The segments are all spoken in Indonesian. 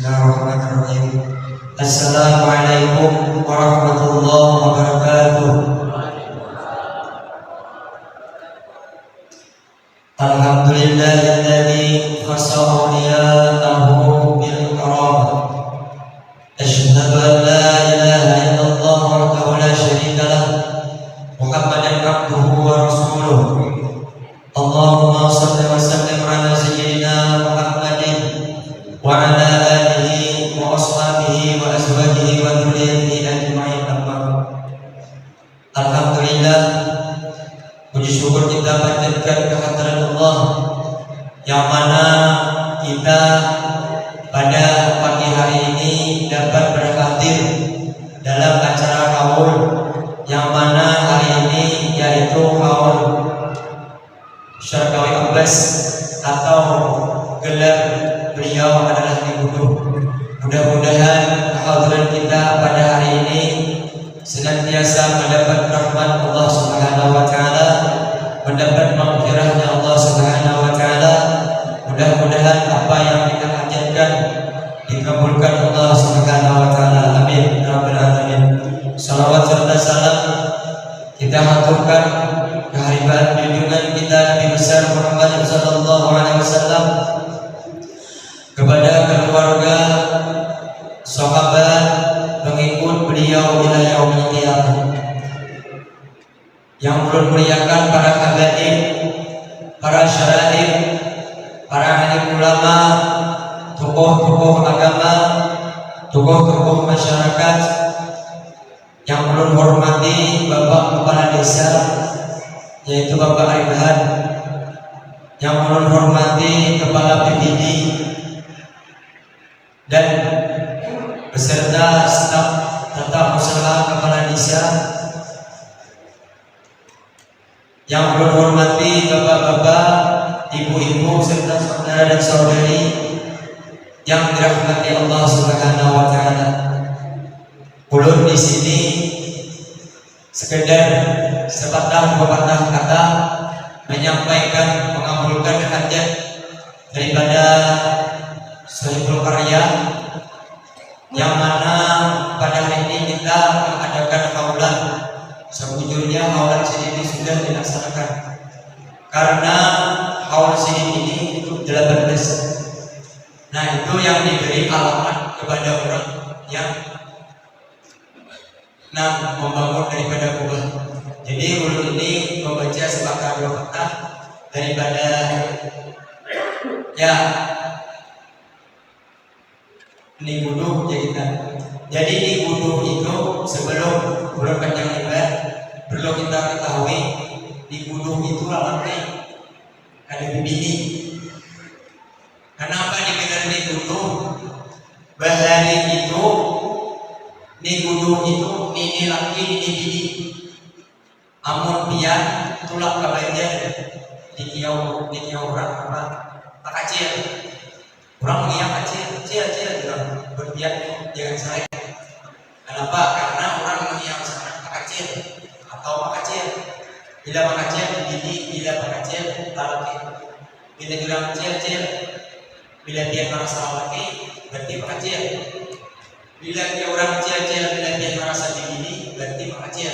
Bismillahirrahmanirrahim. Assalamualaikum warahmatullahi wabarakatuh. Alhamdulillahilladzi khassa awliya'ahu bil karamah. Asyhadu an la ilaha illallah wahdahu la syarika lah. Muhammadan abduhu wa rasuluh. Allahumma shalli wa sallim ala sayyidina Muhammadin wa ala alihi wa ashabihi wa azwajihi wa dzurriyyatihi ajma'in. Alhamdulillah, puji syukur kita panjatkan kehadirat Allah yang mana kita pada pagi hari ini dapat berhadir dalam acara haul yang mana hari ini yaitu haul Syarqawi Abbas atau gelar beliau adalah Ibu. Mudah-mudahan kehadiran kita pada hari ini senantiasa mendapat rahmat Allah Subhanahu wa taala, mendapat maghfirahnya Allah Subhanahu wa taala. Mudah-mudahan apa yang kita hajatkan dikabulkan Allah Subhanahu wa taala. Amin ya rabbal alamin. Salawat serta salam kita haturkan kehadiran junjungan kita Nabi besar Muhammad sallallahu alaihi wasallam, kepada keluarga, sahabat, pengikut beliau ila yaumil qiyamah. Yang ulun muliakan para habaib, para syaraif, para alim ulama, tokoh-tokoh agama, tokoh-tokoh masyarakat, yang ulun hormati Bapak Kepala Desa yaitu Bapak Aribahan, yang ulun hormati Kepala PPD dan beserta staf tata usaha Kepala Desa, yang ulun hormati bapak-bapak, ibu-ibu serta saudara dan saudari yang dirahmati Allah Subhanahu wa taala. Ulun di sini sekedar sepatah dua patah kata menyampaikan mengabulkan hajat daripada Sohibul Karya, yang mana pada hari ini kita mengadakan haulan. Sebujurnya haulan sini sudah dilaksanakan karena haul sini ini itu 18. Nah, itu yang diberi alamat kepada orang yang membangun daripada kubah. Jadi ulun ini membaca sepatah dua kata daripada ini guduh ya kita. Jadi di guduh itu sebelum ulun panjang lebar perlu kita ketahui di guduh itu alamnya ada bibini. Kenapa dibilang di guduh? Bahari itu di guduh itu ini laki ini bini. Amun pian tulak kabaja di kiau orang apa tak kecil. Orang mengiyak kecil bilang berpiak jangan saya. Kenapa? Karena orang mengiyak sangat kecil atau makacil. Bila makacil bini, bila makacil laki. Bila bilang kecil, bila dia merasa laki berarti makacil. Bila dia orang kecil, bila dia merasa bini berarti makacil.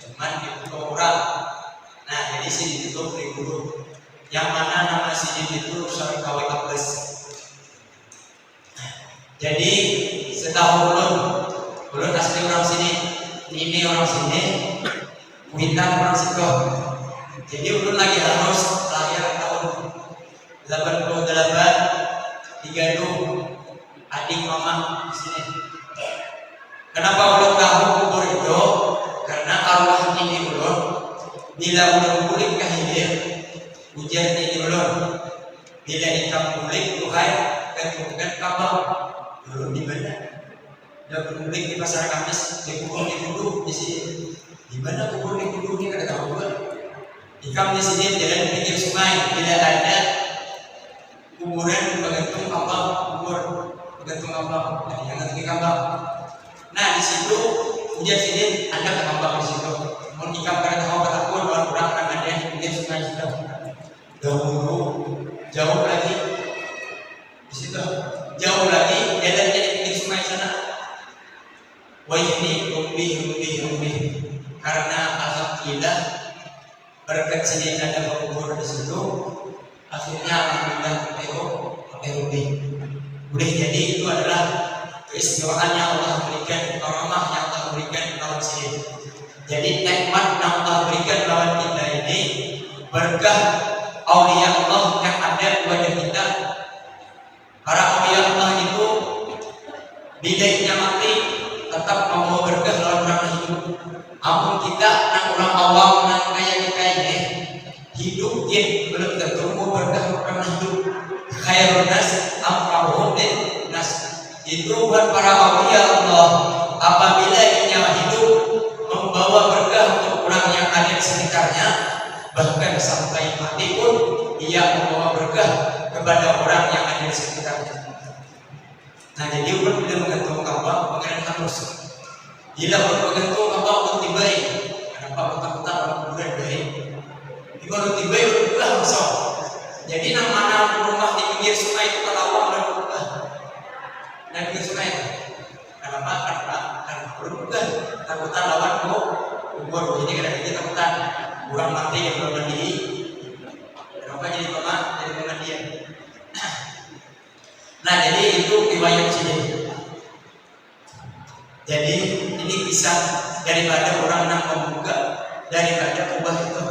Cuman ditutup orang. Nah, jadi sini ditutup di guru. Yang mana nama sini itu Syarqawi Abbas. Jadi setahu ulun asli orang sini, ini orang sini, Kuitang orang situ. Jadi ulun lagi harus lahir tahun 88 di Gaduh, adik mama di sini. Kenapa ulun tahu kubur itu? Karena arwah ini ulun bila ulun kulit kahidir hujan ini ulun, bila hitam kulit tuhai ketukan kapal ulun di mana? Dah kulit di pasar Kamis, di kubur di Kudu di sini. Di mana kubur di Kudu ni kada tahu kan? Ikam di sini jalan pinggir sungai, bila ada kuburan bergantung kapal kubur, bergantung kapal, yang gantung kapal. Nah di situ hujan sini ada kapal di situ. Mau ikam kada tahu kata pun orang akan ada pinggir sungai situ. Dahulu jauh lagi di situ, jauh lagi jalannya berkat sini ada kubur di situ, akhirnya alhamdulillah pakai rubi. Udah jadi itu adalah keistimewaan yang Allah berikan, karamah yang Allah berikan lawan sini. Jadi nikmat yang Allah berikan lawan kita ini berkah aulia Allah yang ada pada kita. Para aulia Allah itu bidainya mati tetap membawa berkah lawan orang hidup. Ampun kita nang orang awam nang kayak kita ini hidup dia belum tentu mau berkah orang hidup. Khairun nas amrahum nas itu buat para aulia Allah. Apabila ia hidup membawa berkah untuk orang yang ada di sekitarnya, bahkan sampai mati pun ia membawa berkah kepada orang yang ada di sekitarnya. Nah, jadi udah bila menggantung kapal mengenai harus. Bila bergantung kapal untuk baik, kenapa kota-kota orang bulan baik? Di baru tiba udah langsung. Jadi nama rumah di pinggir sungai itu kelawang dan berubah. Nah, pinggir sungai itu. Kenapa? Karena berubah. Takutan lawan kubur. Ini kadang-kadang takutan kurang mati yang belum mandiri. Kenapa jadi pengandian? Nah, jadi itu riwayat sini. Jadi ini kisah daripada orang yang membuka daripada kubah itu.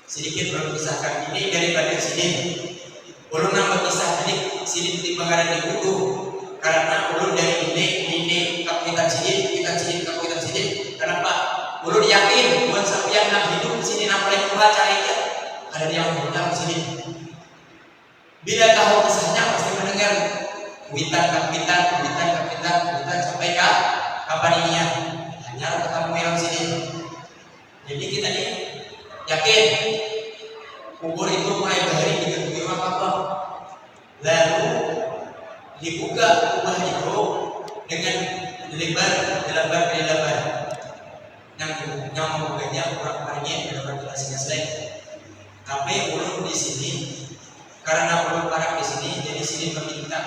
Sedikit belum kisahkan ini daripada sini. Ulun nama kisah ini sini di Bangkaran di Kudu karena ulun dari ini kita sini. Kenapa? Ulun yakin buat sampeyan nak hidup di sini nak paling Tuhan caranya ada yang benar di sini. Bila tahu kisahnya pasti mendengar witan sampai kapan ini ya hanya ketemu yang sini. Jadi kita nih yakin kubur itu mulai dari digantungi apa lalu dibuka kubah itu dengan lebar yang membukanya kurang banyak dalam jelasnya selain. Tapi ulun di sini karena ulun parah di sini, jadi sini meminta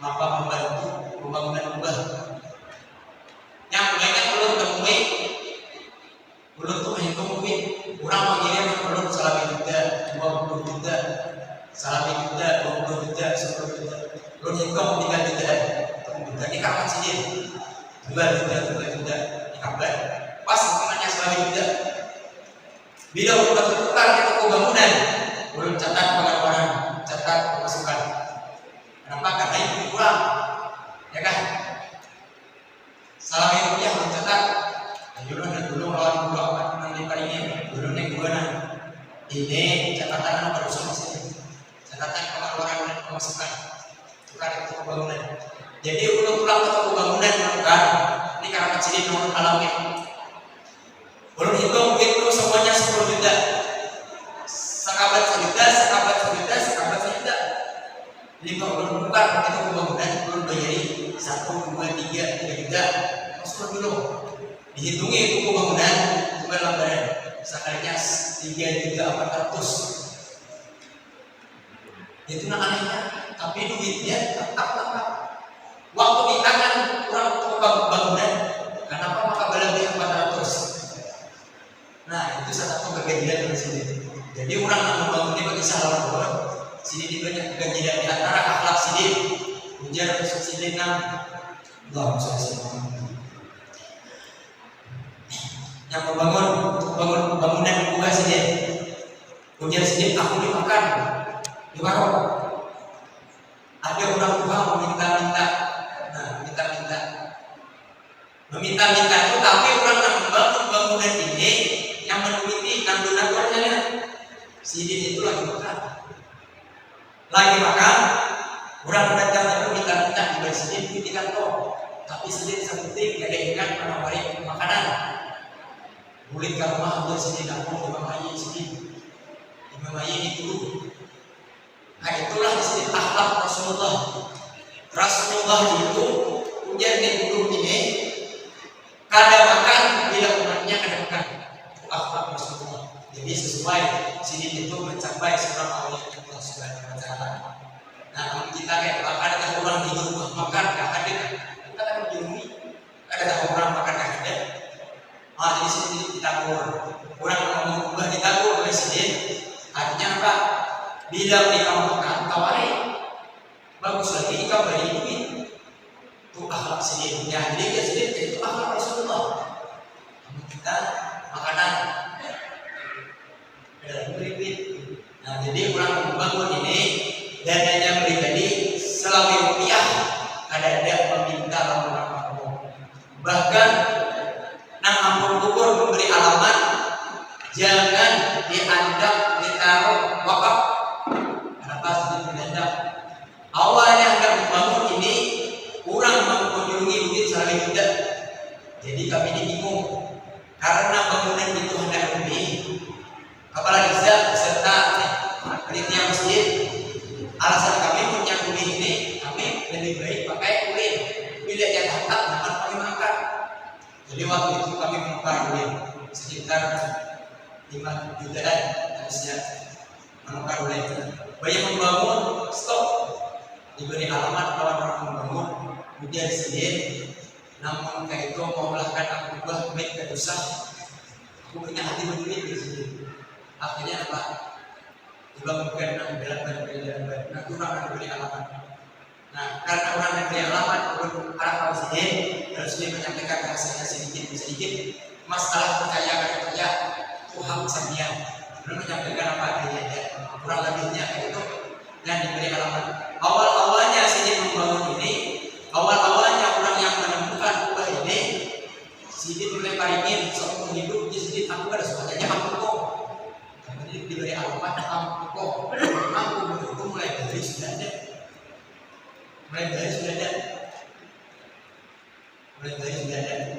maka membantu pembangunan kubah. Yang banyak ulun temui, ulun tuh menghitung duit, kurang mengirim ulun salami juta, 20 juta, salami juta, 20 juta, 10 juta. Ulun hitung 3 juta, ini kapan sini? 2 juta, kapan? Pas hitungannya salami juta. Bila ulun bertukar itu bangunan, ulun catat pengeluaran, catat pemasukan. Kenapa? Karena itu kurang, ya kan? Salami rupiah ulun catat. Ulun dan dulu lawan dulu apa nanti paling ini, ulun yang dua nah. Ini catatan anak berusaha sini. Catatan pengeluaran dan pemasukan. Tukar itu bangunan. Jadi ulun pulang ke bangunan bukan. Ini karena kecilin nomor alamnya. Ulun hitung itu semuanya 10 juta. Sekabat sejuta. Jadi kalau ulun bukan itu bangunan ulun bayari 1, 2, 3 juta. Masuk dulu. Dihitungi itu bangunan cuma lambaran. Sekalinya 3.400. Itu nak anehnya. Tapi duitnya tetap. Waktu di tangan kurang bangunan. Kenapa maka berlebih 400? Nah, itu salah satu kegajian di sini. Jadi orang yang membangun ini bagi salah orang. Sini di banyak kegajian di antara akhlak sini. Ujar sini 6. Yang membangun bangunan kubah sini. Ujar sini aku dimakan. Dimakan. Ada orang tua meminta-minta. Nah, meminta-minta itu tapi orang yang membangun bangunan ini yang menuruti dan donaturnya sidin itu lagi makan orang datang itu minta-minta di sidin di kantor tapi sidin seperti gak ada ikan menawari makanan murid ke rumah ambil sidin aku Imam Haji di dulu. Nah itulah sidin akhlak Rasulullah itu ujian di dulu ini kada makan bila umatnya kada makan. Akhlak Rasulullah. Jadi sesuai sini itu mencapai surah Allah Subhanahu wa taala. Nah, kita kayak ada orang di rumah makan enggak ada. Kita kan di ada orang makan enggak ada. Jadi sini ditakur. Orang mau ubah ditakur. Sidin, artinya apa? Bila dikampungkan tawari, bagus lagi ikam beri duit. Itu akhlak Sidin. Ya, jadi dia Sidin itu akhlak Rasulullah. Kita makanan, ada beri duit. Nah, jadi orang membangun ini dananya pribadi selawi rupiah ada meminta ampun. Bahkan nang ampun kubur memberi alamat, jangan dianggap ditaruh wakaf. Kenapa sedikit dianggap? Awalnya hendak membangun ini kurang mengunjungi bukit selawi juga. Jadi kami ini bingung karena bangunan itu hendak lebih. Apalagi serta penelitian masjid. Alasan kami punya kulit ini, kami lebih baik pakai kulit. Bila yang hantar, dapat kami makan. Jadi waktu itu kami menukar kulit sekitar 5 jutaan harusnya menukar kulit. Banyak membangun stop, diberi alamat kawan orang membangun, kemudian Sidin. Namun kayak itu mau melakukan aku buah baik ke dosa. Aku punya hati berduit di sini. Akhirnya apa? Dibangunkan jalan nanti orang diberi alamat. Nah, karena orang diberi alamat, orang harus dia menyampaikan rasanya sedikit demi sedikit. Masalah percaya Tuhan saja. Belum menyampaikan apa adanya ya. Kurang lebihnya itu yang diberi alamat. Awal-awalnya Sidin membangun ini, awal-awalnya orang yang menemukan kubah ini, Sidin mulai paringin seumur hidup di Sidin aku ada semuanya aku kok. Diberi alamat aku kok. Aku itu mulai dari sudah ada.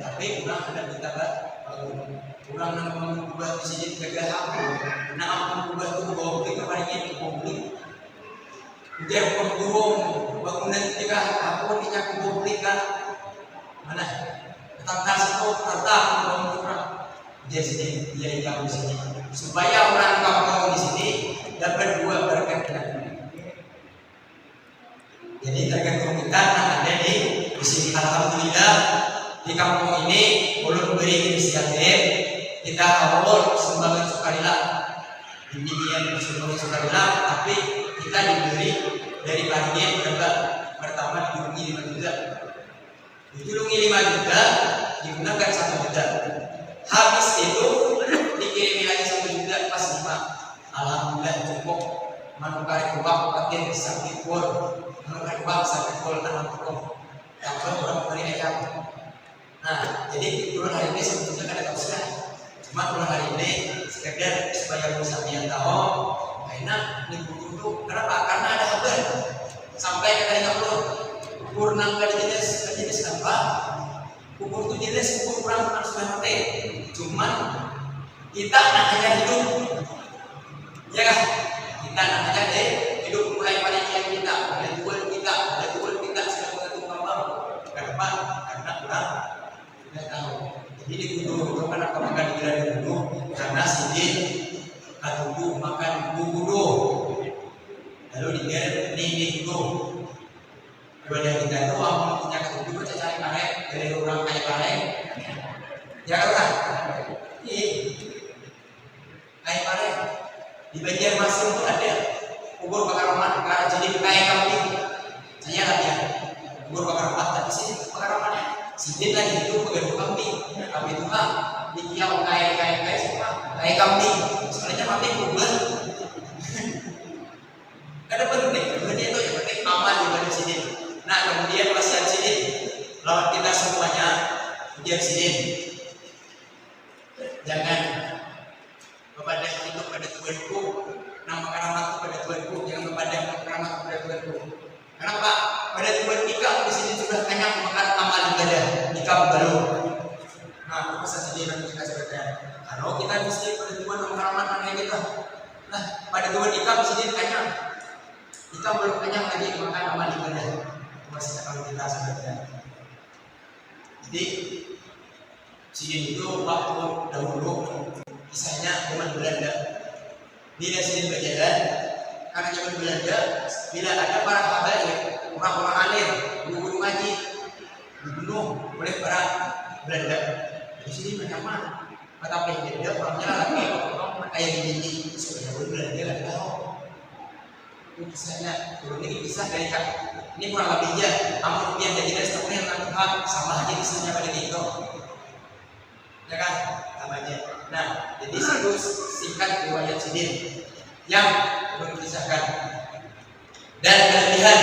Tapi kurang ada kita kurang mengubah di sini gagal aku. Nah, aku mengubah itu bawa beli keparingin bawa beli. Udah pemburung bangunan ketika aku punya bawa beli kan mana? Tentang situ tentang orang. Dia sini dia yang di sini supaya orang kampung di sini dapat dua berkat. Jadi tergantung kita ada di sini. Alhamdulillah di kampung ini belum beri inisiatif kita awal sumbangan sukarela. Ini dia sumbangan sukarela, tapi kita diberi dari panitia berapa? Pertama ditulungi 5 juta. Ditulungi 5 juta, digunakan 1 juta. Habis itu dikirimi lagi 1 juta pas 5. Alhamdulillah cukup. Menukar uang pakai sakit pun, menukar uang sakit pun tanam pun, tanpa orang beri ayam. Nah, jadi turun hari ini sebetulnya kan ada usaha. Cuma turun hari ini sekedar supaya musafir tahu, karena ini butuh. Kenapa? Karena ada kabar sampai ke kali kapur. Purnang kali jenis apa? Kubur itu jenis kubur kurang harus mati. Cuman kita hanya hidup, ya kan? Kita namanya hidup mulai pada yang kita, mulai jual kita sudah mengatur kembang. Kenapa? Karena kurang tidak tahu. Jadi di gunung itu kenapa makan di jalan gunung? Karena Sidin katubu makan gunung. Lalu diger ini gunung. Kemudian kita itu awal punya katubu kita cari karek dari orang kaya karek. Ya kan? Iya. Kaya karek. Di Banjarmasin itu ada kubur bakar roman, jadi kayak kambing. Saya lihat ya, kubur bakar roman, tapi sini bakar romannya. Sidin lagi itu begitu kambing, tapi itu kan dikiau kayak semua, kayak kambing. Sebenarnya kambing kubur. Ada penting, sebenarnya itu yang penting aman daripada Sidin. Nah, kemudian wasiat Sidin, lawan kita semuanya, ujian Sidin. Jangan kepada itu pada Tuhanku, nama keramatku pada Tuhanku, jangan kepada keramatku pada Tuhanku. Kenapa? Pada Tuhan ikam di sini sudah kenyang makan amal ibadah, ikam belum. Nah, itu pesan sedih dan kita sebutnya. Kalau kita di sini pada Tuhan nama keramat mana kita? Nah, pada Tuhan ikam di sini kenyang, ikam belum kenyang lagi makan amal ibadah. Itu masih kalau kita sebutnya. Jadi Sidin itu waktu dahulu kisahnya zaman Belanda. Bila Sidin berjalan, karena zaman Belanda, bila ada para habaib, orang-orang alim, guru-guru ngaji, dibunuh oleh para Belanda. Di sini banyak mana? Tapi dia orangnya lagi kayak gini sudah benar dia nggak tahu. Misalnya dulu ini kisah dari kak ini kurang lebihnya amun dia jadi setengah yang Tuhan sama aja kisahnya pada gitu ya kan sama aja. Nah jadi satu singkat riwayat Sidin yang belum disahkan dan kelebihan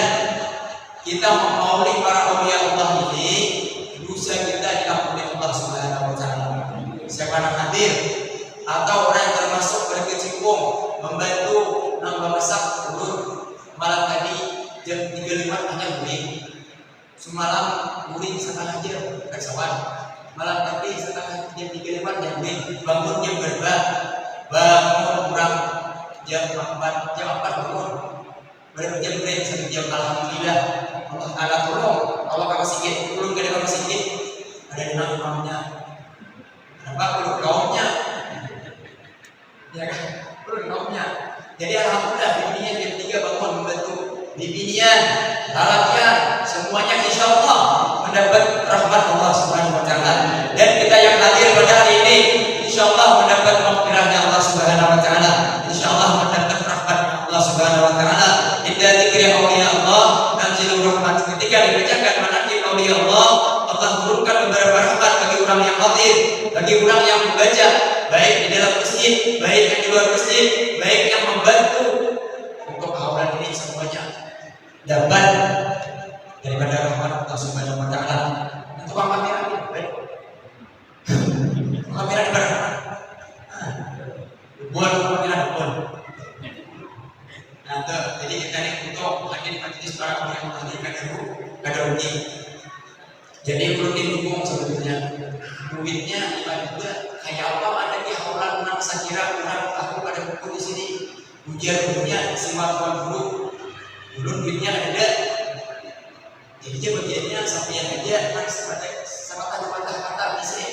kita memauli para awliya Allah ini dosa kita diampuni Allah Subhanahu wa taala. Siapa yang hadir atau orang yang termasuk berkecimpung membantu nambah masak turun malam tadi jam 3.05 hanya guling semalam guling setengah jam kesawan malam tadi setengah jam 3.05 jam guling bangun jam berapa bangun kurang jam 4 bangun berjam guling sampai jam alhamdulillah Allah Ta'ala tolong Allah kakak sikit belum gak ada kakak sikit ada imamnya kenapa perlu kaumnya ya kan perlu kaumnya. Jadi alhamdulillah bimbingan jam 3 bangun membantu bimbingan, latihan semuanya insya Allah mendapat rahmat Allah Subhanahu wa taala. Dan kita yang hadir pada hari ini insya Allah mendapat maghfirahnya Allah Subhanahu wa taala. Insya Allah mendapat rahmat Allah Subhanahu wa taala. Inna dzikri auliya Allah tanzilur rahmat. Ketika dibacakan manaqib auliya Allah, Allah turunkan beberapa rahmat bagi orang yang hadir, bagi orang yang membaca, baik di dalam masjid, baik yang di luar masjid, baik yang membantu untuk hawalan ini semuanya dapat daripada rahmat Allah Subhanahu wa taala. Untuk kamera ini baik. Kamera di mana? Buat kamera depan. Nah, jadi kita ini untuk hadir majelis para ulama yang hadir kada rugi. Jadi perlu didukung sebetulnya. Duitnya juga kayak apa ada di hawalan orang sakira orang tahu pada buku di sini ujian-ujiannya simak dulu duitnya ada jadi bagiannya sampai yang aja sama kata-kata di sini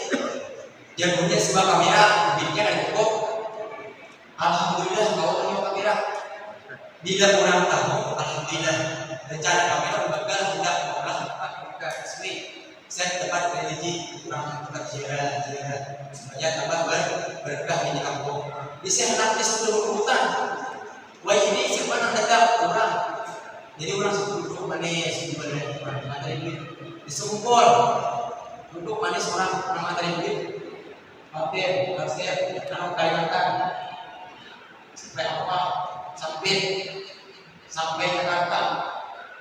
jagonya sebab kamera duitnya ada cukup alhamdulillah kalau punya kamera bila kurang tahu alhamdulillah rencana kamera lembaga tidak buka resmi saya dapat religi kurang tempat ziarah supaya tambah berkah ini kampung. Bisa hendak di seluruh hutan. Wah ini siapa nak datang orang. Jadi orang duduk manis di badan materi duit. Disekumpul duduk manis orang materi duit. Hampir, anak Kalimantan. Sampai apa? Sampai Jakarta.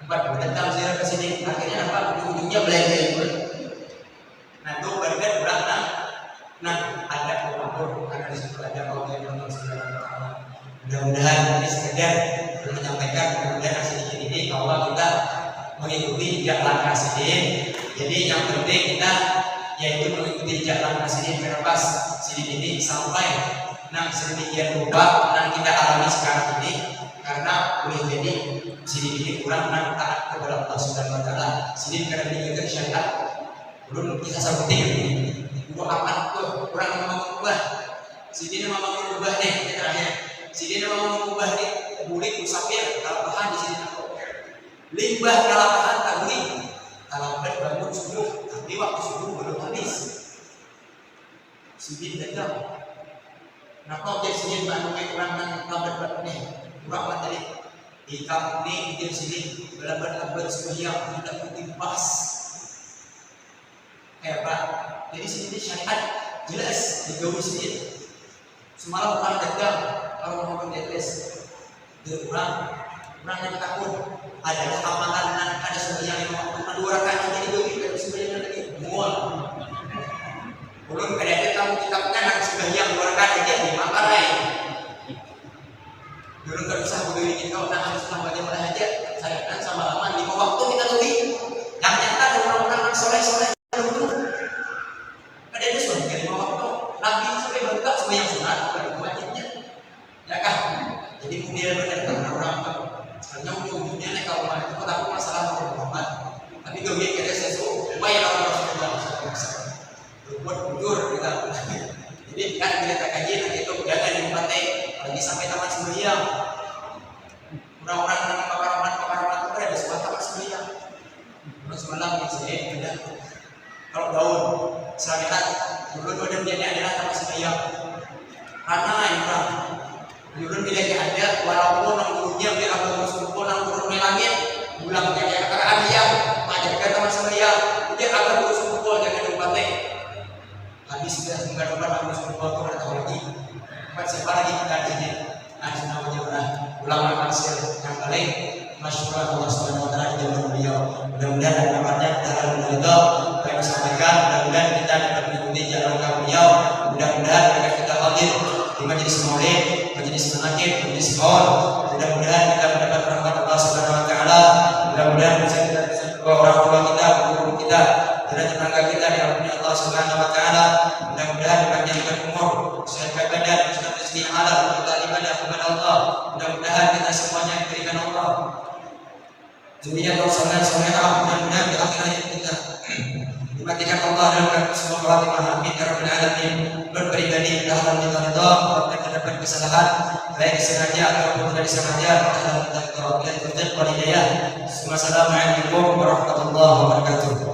Empat datang ziarah ke sini. Akhirnya apa? Ujung-ujungnya belanja itu. Nah itu bagian kurang nah ada pemabur karena di situ ada Allah yang mudah-mudahan ini sekedar menyampaikan mudah-mudahan hasil ini kalau kita mengikuti jejak langkah Sidin. Jadi yang penting kita yaitu mengikuti jejak langkah Sidin merepas Sidin ini sampai sedemikian rupa yang kita alami sekarang ini karena boleh jadi Sidin ini kurang taat kepada Allah Subhanahu wa taala. Sidin karena meninggalkan syariat belum kita sebutin ini untuk apa tuh kurang mau mengubah sini mau mengubah nih terakhir sini mau mengubah nih bulik musafir kalau bahan di sini limbah kalau bahan tadi kalau bangun subuh tapi waktu subuh belum habis sini datang nah kok jadi sini bangun kurang lambat nih kurang tadi di kampung ini di sini lambat sembahyang tidak penting pas hebat. Jadi sini syariat jelas digawi sini. Semalam orang datang kalau mau mendetes dia orang yang takut adalah amalan dan ada sembahyang yang mau 2 rakaat jadi gawi sembahyang lagi mual. Belum ada tamu kitabnya nak sembahyang 2 rakaat aja dimakan lain. Dulu kan usah begini kita orang harus tambah jam aja. Saya kan sama lama 5 waktu kita gawi. Yang nyata ada orang-orang soleh-soleh Nabi sampai berbuka sembahyang sunat pada wajibnya, ya kan? Jadi kemudian benar orang sebenarnya ujung-ujungnya nih kalau itu aku masalah Muhammad, tapi gue biar ada sesuatu, bayar orang Rasulullah berbuat jujur kita. Jadi kan kita kaji nanti itu jangan dipakai, lagi sampai tamat sembahyang. Orang-orang yang pakar-pakar itu ada sebuah tamat sembahyang. Terus semalam di sini ada kalau daun syariat dulu dia adalah tamat sembahyang. masyarakat Allah Subhanahu wa taala di zaman beliau. Mudah-mudahan dengan amalnya kita akan ridha apa yang disampaikan, mudah-mudahan kita dapat mengikuti jalan langkah beliau, mudah-mudahan agar kita hadir di majelis maulid, majelis manaqib, majelis qaul, mudah-mudahan kita mendapat rahmat Allah Subhanahu wa taala, mudah-mudahan bisa kita orang tua kita, guru kita, dan tetangga kita diampuni Allah Subhanahu wa taala, mudah-mudahan dipanjangkan umur, sehat badan, serta rezeki halal untuk ibadah kepada Allah, mudah-mudahan kita semuanya diberikan Allah zuriyat salihah, mudah-mudahan di akhir hayat kita dimatikan Allah dalam semua khatimah, amin ya rabbal alamin. Berpribadi mudah-mudahan kita ridha apabila terdapat kesalahan baik disengaja ataupun tidak disengaja, mudah-mudahan kita ridha. Wassalamualaikum warahmatullahi wabarakatuh.